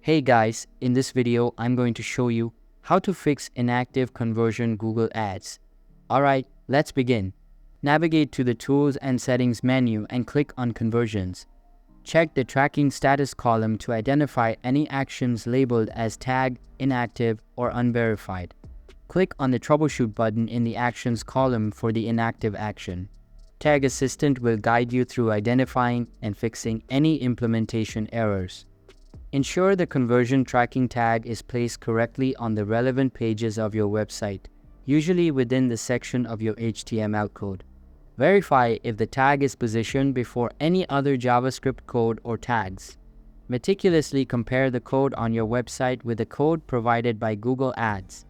Hey guys, in this video, I'm going to show you how to fix inactive conversion Google Ads. Alright, let's begin. Navigate to the Tools and Settings menu and click on Conversions. Check the Tracking Status column to identify any actions labeled as Tag, Inactive, or Unverified. Click on the Troubleshoot button in the Actions column for the inactive action. Tag Assistant will guide you through identifying and fixing any implementation errors. Ensure the conversion tracking tag is placed correctly on the relevant pages of your website, usually within the section of your HTML code. Verify if the tag is positioned before any other JavaScript code or tags. Meticulously compare the code on your website with the code provided by Google Ads.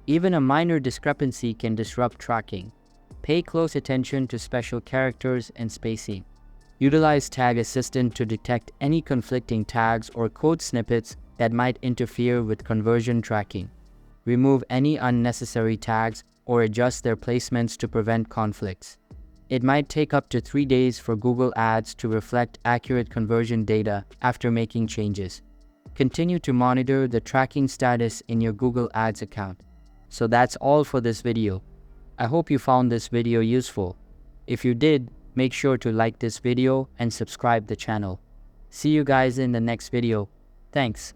Even a minor discrepancy can disrupt tracking. Pay close attention to special characters and spacing. Utilize Tag Assistant to detect any conflicting tags or code snippets that might interfere with conversion tracking. Remove any unnecessary tags or adjust their placements to prevent conflicts. It might take up to 3 days for Google Ads to reflect accurate conversion data after making changes. Continue to monitor the tracking status in your Google Ads account. So that's all for this video. I hope you found this video useful. If you did, make sure to like this video and subscribe the channel. See you guys in the next video. Thanks.